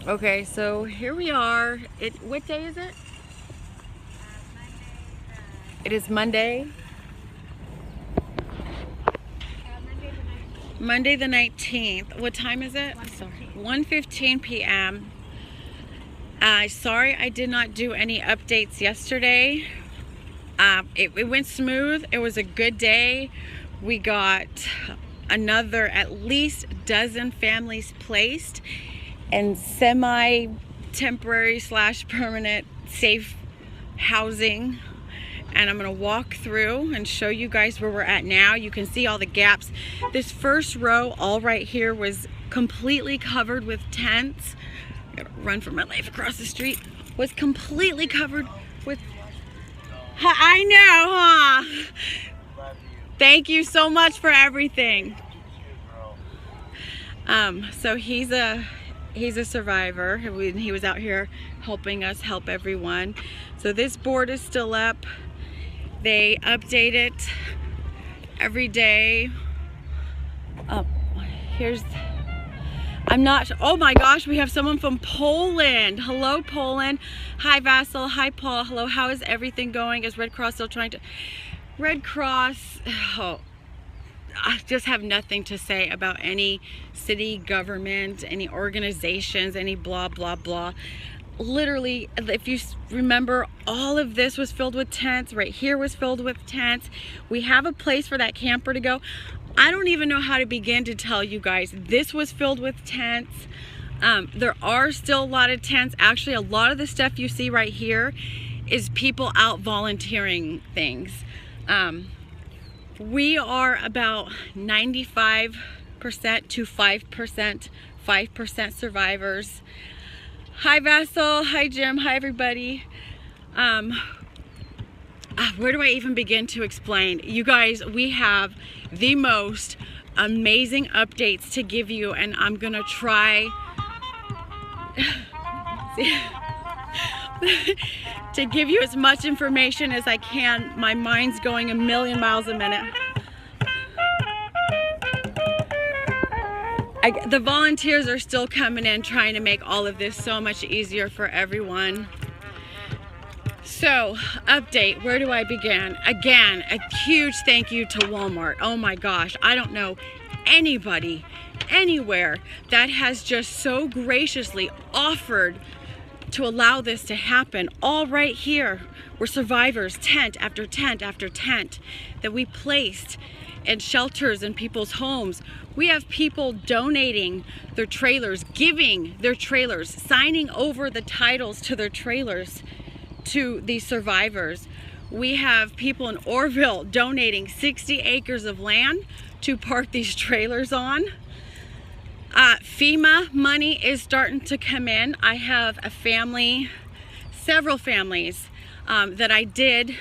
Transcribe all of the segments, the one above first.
Okay, so here we are. What day is it? It is Monday. Monday the 19th. What time is it? 1:15 p.m. Sorry I did not do any updates yesterday. It went smooth. It was a good day. We got another at least dozen families placed in semi-temporary / permanent safe housing. And I'm going to walk through and show you guys where we're at now. You can see all the gaps. This first row, all right here, was completely covered with tents. I gotta run for my life across the street. Was completely covered with... I know, huh? Thank you so much for everything. So he's a survivor. He was out here helping us help everyone. So this board is still up. They update it every day. Oh my gosh, we have someone from Poland. Hello, Poland. Hi, Vassal. Hi, Paul. Hello, how is everything going? Is Red Cross still trying to... Red Cross, I just have nothing to say about any city government, any organizations, any blah, blah, blah. Literally, if you remember, all of this was filled with tents. Right here was filled with tents. We have a place for that camper to go. I don't even know how to begin to tell you guys. This was filled with tents. There are still a lot of tents. Actually, a lot of the stuff you see right here is people out volunteering things. We are about 95% to 5% survivors. Hi, Vassal. Hi, Jim. Hi, everybody. Where do I even begin to explain? You guys, we have the most amazing updates to give you, and I'm going to try to give you as much information as I can. My mind's going a million miles a minute. The volunteers are still coming in, trying to make all of this so much easier for everyone. So, update, where do I begin? Again, a huge thank you to Walmart. Oh my gosh, I don't know anybody, anywhere that has just so graciously offered to allow this to happen. All right here, we're survivors, tent after tent after tent that we placed in shelters in people's homes. We have people donating their trailers, giving their trailers, signing over the titles to their trailers to these survivors. We have people in Orville donating 60 acres of land to park these trailers on. FEMA money is starting to come in. I have a family, several families that I did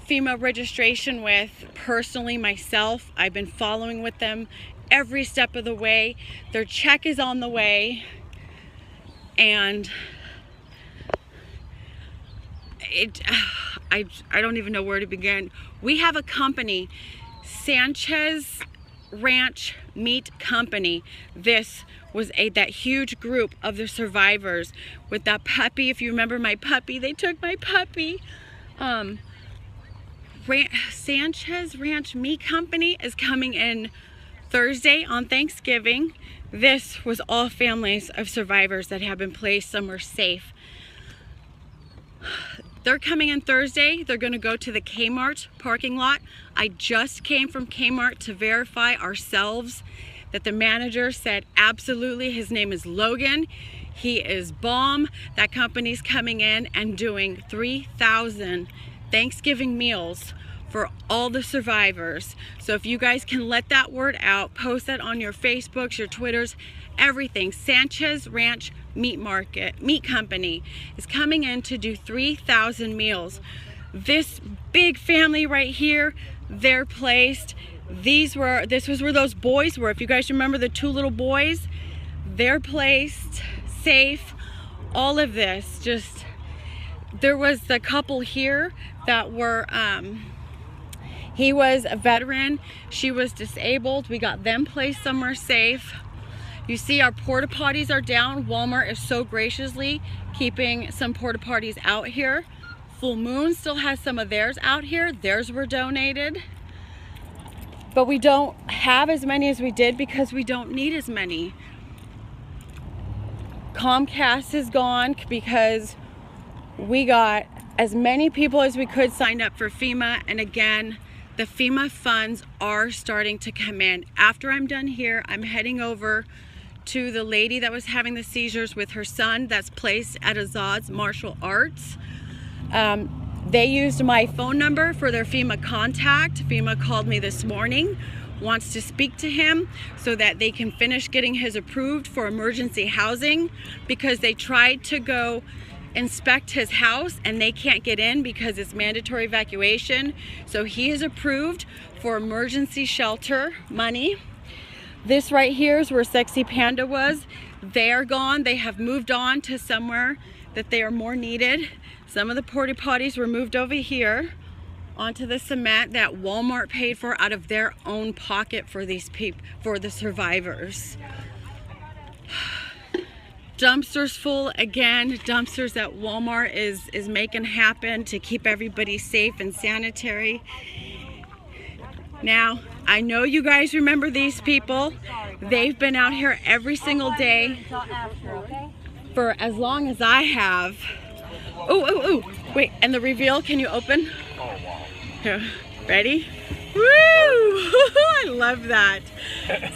FEMA registration with personally myself. I've been following with them every step of the way. Their check is on the way, and I don't even know where to begin. We have a company, Sanchez Ranch Meat Company. This was that huge group of the survivors with that puppy. If you remember my puppy, they took my puppy. Sanchez Ranch Meat Company is coming in Thursday on Thanksgiving. This was all families of survivors that have been placed somewhere safe. They're coming in Thursday. They're going to go to the Kmart parking lot. I just came from Kmart to verify ourselves that the manager said absolutely. His name is Logan. He is bomb. That company's coming in and doing 3,000 Thanksgiving meals for all the survivors. So if you guys can let that word out, post that on your Facebooks, your Twitters, everything. Sanchez Ranch Meat Company is coming in to do 3,000 meals. This big family right here, they're placed. This was where those boys were. If you guys remember the two little boys, they're placed safe. All of this, just, there was the couple here that were, he was a veteran, she was disabled. We got them placed somewhere safe. You see our porta potties are down. Walmart is so graciously keeping some porta potties out here. Full Moon still has some of theirs out here. Theirs were donated. But we don't have as many as we did because we don't need as many. Comcast is gone because we got as many people as we could signed up for FEMA, and again, the FEMA funds are starting to come in. After I'm done here, I'm heading over to the lady that was having the seizures with her son that's placed at Azad's Martial Arts. They used my phone number for their FEMA contact. FEMA called me this morning, wants to speak to him so that they can finish getting his approved for emergency housing, because they tried to go inspect his house and they can't get in because it's mandatory evacuation. So he is approved for emergency shelter money. This right here is where Sexy Panda was. They are gone. They have moved on to somewhere that they are more needed. Some of the porta potties were moved over here onto the cement that Walmart paid for out of their own pocket for these people, for the survivors. Dumpsters full again. Dumpsters that Walmart is making happen to keep everybody safe and sanitary. Now, I know you guys remember these people. They've been out here every single day for as long as I have. Oh, wait, and the reveal, can you open? Here, ready? Woo! I love that.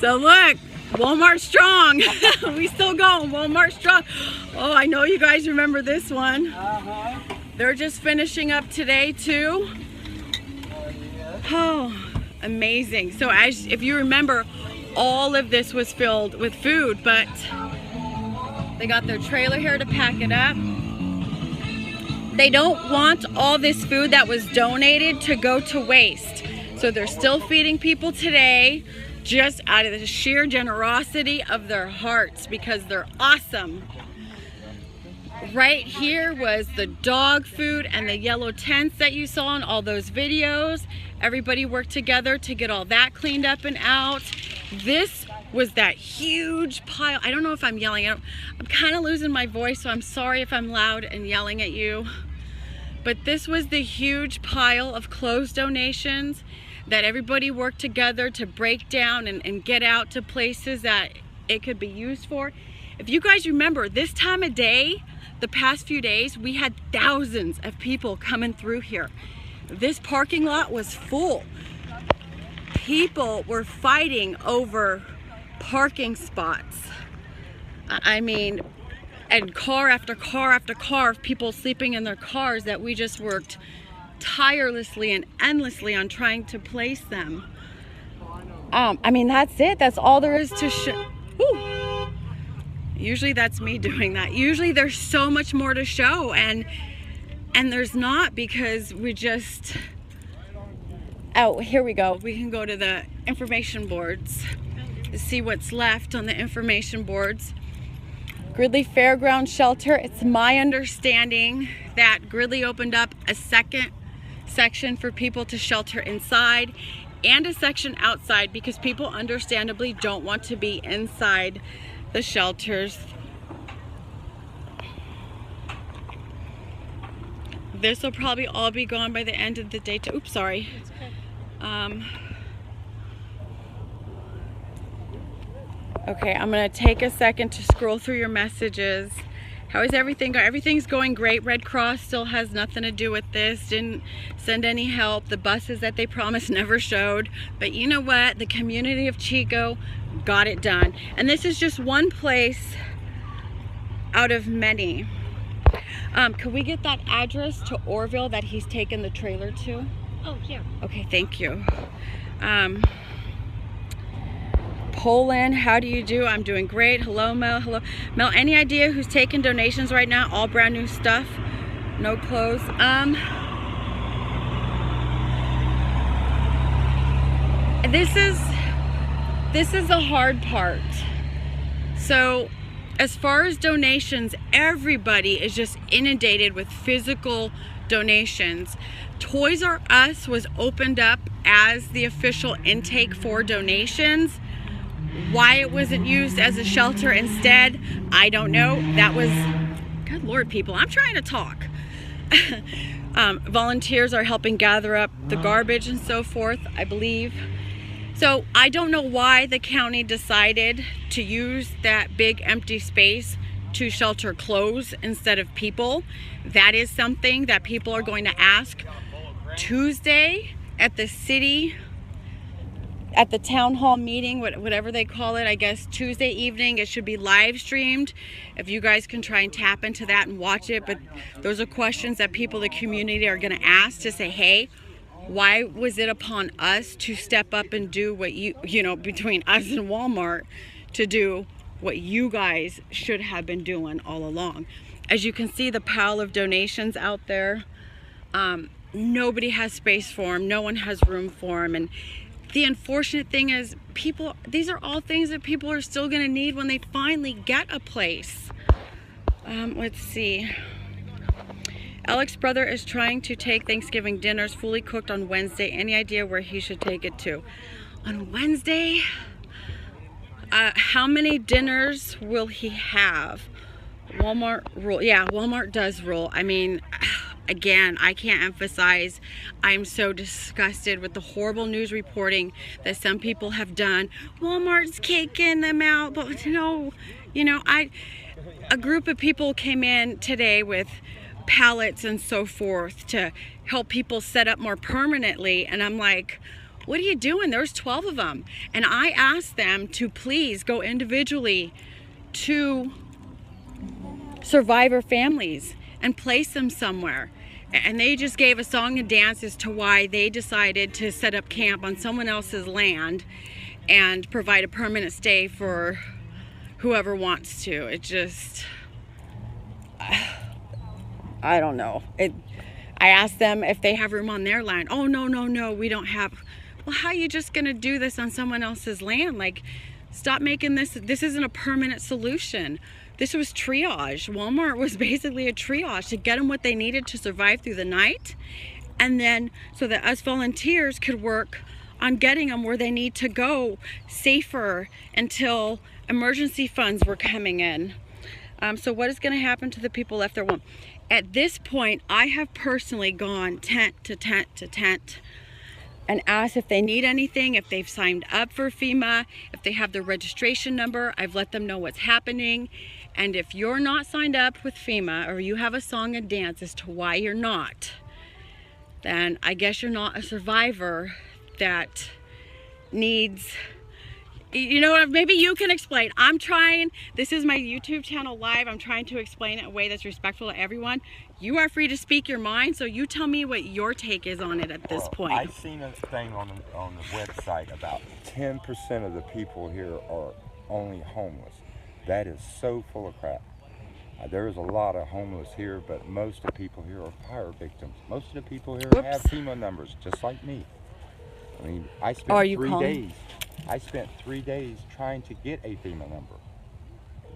So look, Walmart strong. We still going, Walmart strong. Oh, I know you guys remember this one. They're just finishing up today too. Oh, amazing. So if you remember, all of this was filled with food, but they got their trailer here to pack it up. They don't want all this food that was donated to go to waste. So they're still feeding people today, just out of the sheer generosity of their hearts, because they're awesome. Right here was the dog food and the yellow tents that you saw in all those videos. Everybody worked together to get all that cleaned up and out. This was that huge pile. I don't know if I'm yelling. I'm kind of losing my voice, so I'm sorry if I'm loud and yelling at you. But this was the huge pile of clothes donations that everybody worked together to break down and get out to places that it could be used for. If you guys remember, this time of day, the past few days, we had thousands of people coming through here. This parking lot was full. People were fighting over parking spots. I mean, and car after car after car of people sleeping in their cars that we just worked tirelessly and endlessly on trying to place them. I mean, that's it. That's all there is to show. Usually that's me doing that. Usually there's so much more to show, and there's not, because we just... Oh, here we go. We can go to the information boards to see what's left on the information boards. Gridley Fairground Shelter. It's my understanding that Gridley opened up a second section for people to shelter inside and a section outside, because people understandably don't want to be inside the shelters. This will probably all be gone by the end of the day. Oops, sorry. Okay, I'm gonna take a second to scroll through your messages. How is everything going? Everything's going great. Red Cross still has nothing to do with this. Didn't send any help. The buses that they promised never showed. But you know what? The community of Chico got it done. And this is just one place out of many. Could we get that address to Orville that he's taken the trailer to? Oh, yeah. Okay, thank you. Poland, how do you do? I'm doing great. Hello, Mel. Hello. Mel, any idea who's taking donations right now? All brand new stuff. No clothes. This is the hard part. So, as far as donations, everybody is just inundated with physical donations. Toys R Us was opened up as the official intake for donations. Why it wasn't used as a shelter instead, I don't know. That was, good Lord, people, I'm trying to talk. Volunteers are helping gather up the garbage and so forth, I believe. So I don't know why the county decided to use that big empty space to shelter clothes instead of people. That is something that people are going to ask Tuesday at the city, at the town hall meeting, whatever they call it. I guess Tuesday evening. It should be live streamed. If you guys can try and tap into that and watch it. But those are questions that people in the community are going to ask, to say, hey, why was it upon us to step up and do what you know, between us and Walmart, to do what you guys should have been doing all along? As you can see, the pile of donations out there, nobody has space for them. No one has room for them. And the unfortunate thing is, people, these are all things that people are still going to need when they finally get a place. Let's see. Alex's brother is trying to take Thanksgiving dinners fully cooked on Wednesday. Any idea where he should take it to? On Wednesday? How many dinners will he have? Walmart rule. Yeah, Walmart does rule. I mean, again, I can't emphasize, I'm so disgusted with the horrible news reporting that some people have done. Walmart's kicking them out, but no, you know, a group of people came in today with pallets and so forth to help people set up more permanently, and I'm like, what are you doing? There's 12 of them. And I asked them to please go individually to survivor families and place them somewhere. And they just gave a song and dance as to why they decided to set up camp on someone else's land and provide a permanent stay for whoever wants to. It just, I don't know. I asked them if they have room on their land. Oh, no, we don't have. Well, how are you just gonna do this on someone else's land? Like, stop making this isn't a permanent solution. This was triage. Walmart was basically a triage to get them what they needed to survive through the night, and then so that us volunteers could work on getting them where they need to go safer until emergency funds were coming in. So what is going to happen to the people left there? Well, at this point, I have personally gone tent to tent to tent and asked if they need anything, if they've signed up for FEMA, if they have their registration number. I've let them know what's happening. And if you're not signed up with FEMA, or you have a song and dance as to why you're not, then I guess you're not a survivor that needs, you know what, maybe you can explain. I'm trying, this is my YouTube channel live, I'm trying to explain it in a way that's respectful to everyone. You are free to speak your mind, so you tell me what your take is on it at this point. I've seen a thing on the website about 10% of the people here are only homeless. That is so full of crap. There is a lot of homeless here, but most of the people here are fire victims. Most of the people here have FEMA numbers, just like me. I mean, I spent 3 days trying to get a FEMA number.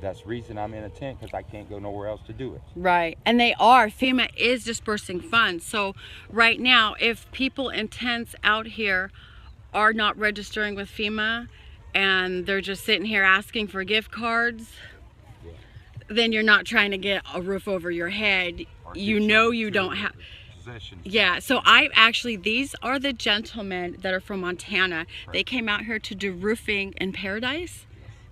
That's the reason I'm in a tent, because I can't go nowhere else to do it. Right, and they are. FEMA is dispersing funds. So right now, if people in tents out here are not registering with FEMA and they're just sitting here asking for gift cards, then you're not trying to get a roof over your head. You know you don't have. Yeah, so these are the gentlemen that are from Montana. Right. They came out here to do roofing in Paradise.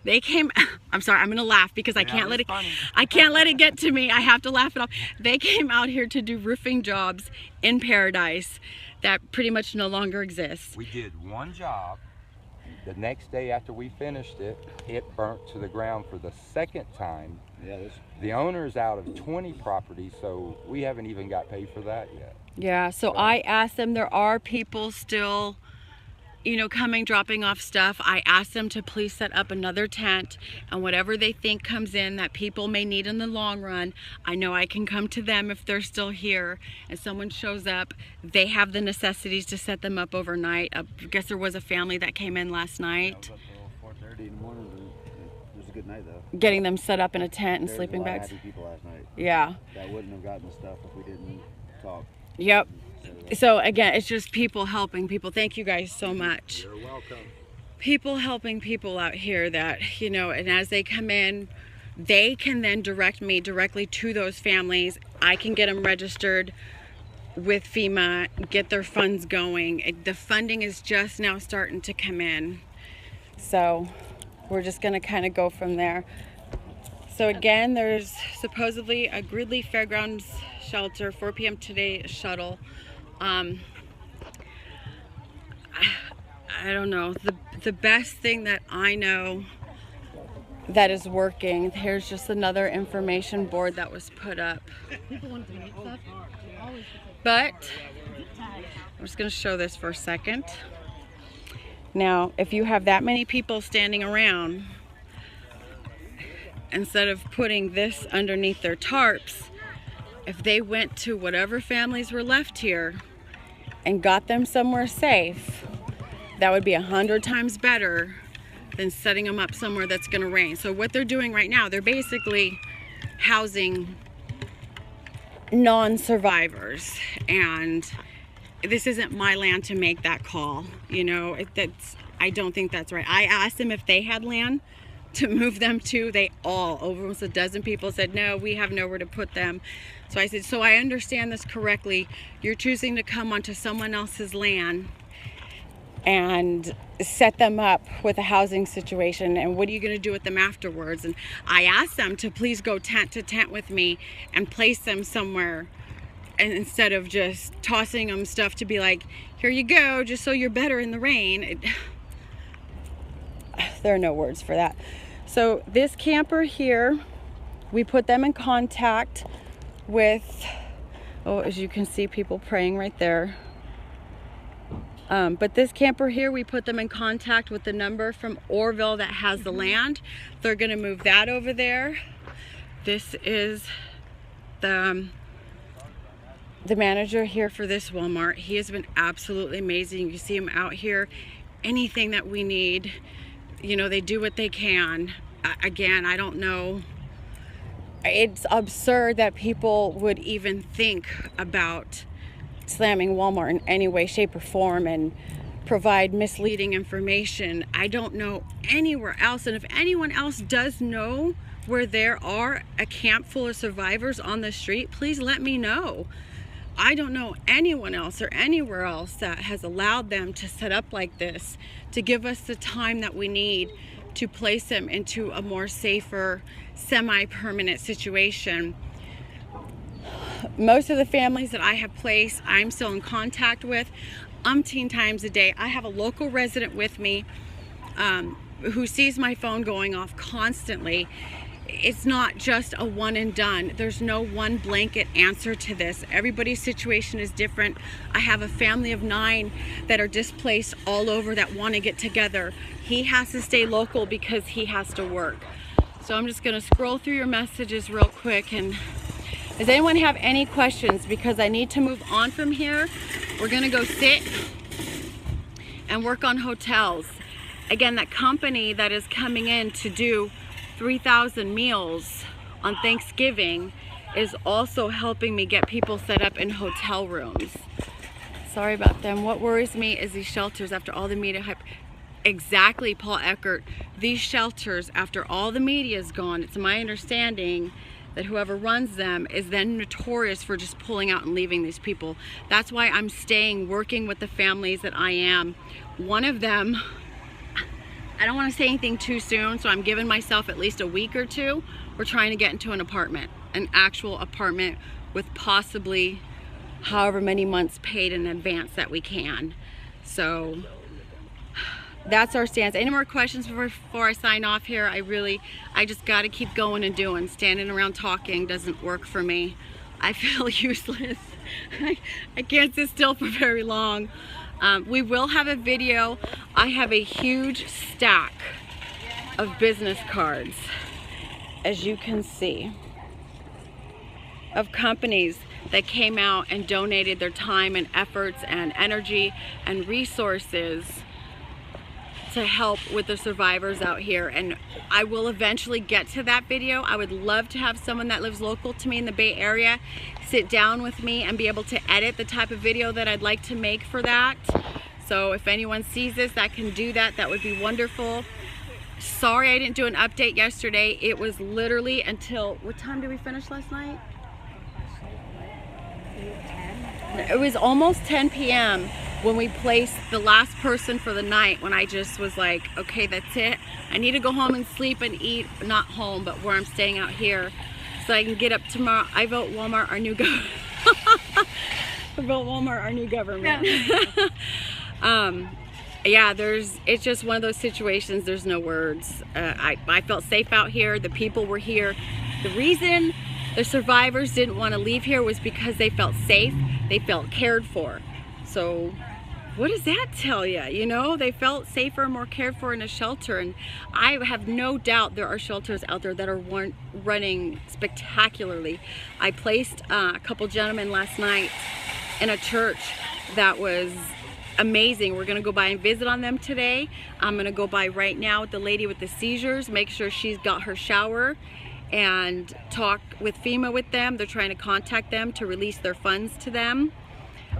They came, I'm sorry, I'm gonna laugh because I can't let it get to me. I have to laugh it off. They came out here to do roofing jobs in Paradise that pretty much no longer exists. We did one job. The next day after we finished it, it burnt to the ground for the second time. Yeah, the owner is out of 20 properties, so we haven't even got paid for that yet. Yeah, so I asked them, there are people still, you know, coming, dropping off stuff. I asked them to please set up another tent, and whatever they think comes in that people may need in the long run, I know I can come to them if they're still here, and someone shows up, they have the necessities to set them up overnight. I guess there was a family that came in last night. I was up till 4:30 in the morning. It was a good night though. Getting them set up in a tent and sleeping bags. Happy people last night. Yeah. That wouldn't have gotten the stuff if we didn't talk. Yep. So again, it's just people helping people. Thank you guys so much. You're welcome. people helping people out here that, you know, and as they come in, they can then direct me directly to those families. I can get them registered with FEMA, get their funds going. The funding is just now starting to come in. So we're just gonna kind of go from there. So again, there's supposedly a Gridley Fairgrounds shelter, 4 p.m. today shuttle. I don't know. The best thing that I know that is working, here's just another information board that was put up. But I'm just going to show this for a second. Now, if you have that many people standing around, instead of putting this underneath their tarps, if they went to whatever families were left here and got them somewhere safe, that would be 100 times better than setting them up somewhere that's going to rain. So what they're doing right now, they're basically housing non-survivors, and this isn't my land to make that call. You know, I don't think that's right. I asked them if they had land to move them to. They all, over almost a dozen people, said no, we have nowhere to put them. So I said, so I understand this correctly. You're choosing to come onto someone else's land and set them up with a housing situation, and what are you going to do with them afterwards? And I asked them to please go tent to tent with me and place them somewhere, and instead of just tossing them stuff to be like, here you go, just so you're better in the rain. There are no words for that. So this camper here, we put them in contact with, oh, as you can see, people praying right there. But this camper here, we put them in contact with the number from Orville that has the land. They're going to move that over there. This is the manager here for this Walmart. He has been absolutely amazing. You see him out here. Anything that we need, you know, they do what they can. Again, I don't know. It's absurd that people would even think about slamming Walmart in any way, shape, or form and provide misleading information. I don't know anywhere else, and if anyone else does know where there are a camp full of survivors on the street, please let me know. I don't know anyone else or anywhere else that has allowed them to set up like this, to give us the time that we need to place them into a more safer, semi-permanent situation. Most of the families that I have placed, I'm still in contact with umpteen times a day. I have a local resident with me who sees my phone going off constantly. It's not just a one and done. There's no one blanket answer to this. Everybody's situation is different. I have a family of 9 that are displaced all over that want to get together. He has to stay local because he has to work. So I'm just going to scroll through your messages real quick. And does anyone have any questions? Because I need to move on from here. We're going to go sit and work on hotels. Again, that company that is coming in to do 3,000 meals on Thanksgiving is also helping me get people set up in hotel rooms. Sorry about them. What worries me is these shelters after all the media hype. Exactly, Paul Eckert. These shelters, after all the media is gone, it's my understanding that whoever runs them is then notorious for just pulling out and leaving these people. That's why I'm staying, working with the families that I am. One of them, I don't want to say anything too soon, so I'm giving myself at least a week or two. We're trying to get into an apartment, an actual apartment with possibly however many months paid in advance that we can. So that's our stance. Any more questions before I sign off here? I just got to keep going and doing. Standing around talking doesn't work for me. I feel useless. I can't sit still for very long. We will have a video. I have a huge stack of business cards, as you can see, of companies that came out and donated their time and efforts and energy and resources to help with the survivors out here. And I will eventually get to that video. I would love to have someone that lives local to me in the Bay Area sit down with me and be able to edit the type of video that I'd like to make for that. So if anyone sees this that can do that, that would be wonderful. Sorry I didn't do an update yesterday. It was literally until, what time did we finish last night? It was almost 10 p.m. when we placed the last person for the night, when I just was like, okay, that's it. I need to go home and sleep and eat, not home, but where I'm staying out here, so I can get up tomorrow. I vote Walmart our new government. I vote Walmart our new government. Yeah, it's just one of those situations, there's no words. I felt safe out here. The people were here. The reason the survivors didn't want to leave here was because they felt safe. They felt cared for. So what does that tell you? You know, they felt safer and more cared for in a shelter. And I have no doubt there are shelters out there that are running spectacularly. I placed a couple gentlemen last night in a church that was amazing. We're gonna go by and visit on them today. I'm gonna go by right now with the lady with the seizures, make sure she's got her shower, and talk with FEMA with them. They're trying to contact them to release their funds to them.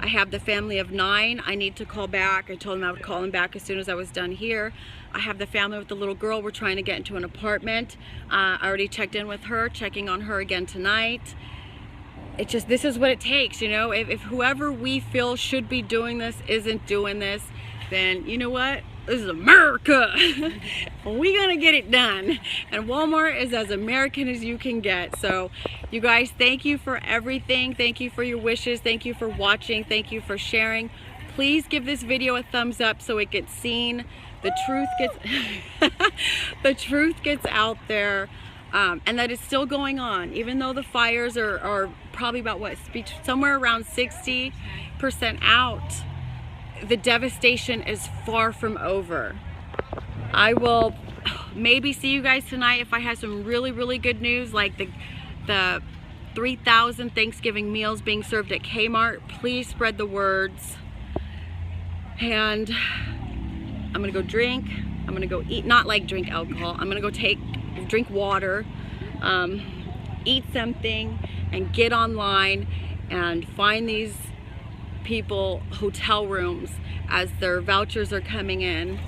I have the family of 9 I need to call back. I told them I would call them back as soon as I was done here. I have the family with the little girl. We're trying to get into an apartment. I already checked in with her, checking on her again tonight. It just, this is what it takes, you know. If whoever we feel should be doing this isn't doing this, then you know what? This is America. We're gonna get it done. And Walmart is as American as you can get. So you guys, thank you for everything. Thank you for your wishes. Thank you for watching. Thank you for sharing. Please give this video a thumbs up so it gets seen. The truth gets the truth gets out there. And that is still going on, even though the fires are probably about what, somewhere around 60% out. The devastation is far from over. I will maybe see you guys tonight if I have some really good news, like the 3,000 Thanksgiving meals being served at Kmart. Please spread the words. And I'm gonna go drink. I'm gonna go eat, not like drink alcohol. I'm gonna go drink water, eat something, and get online and find these people hotel rooms as their vouchers are coming in.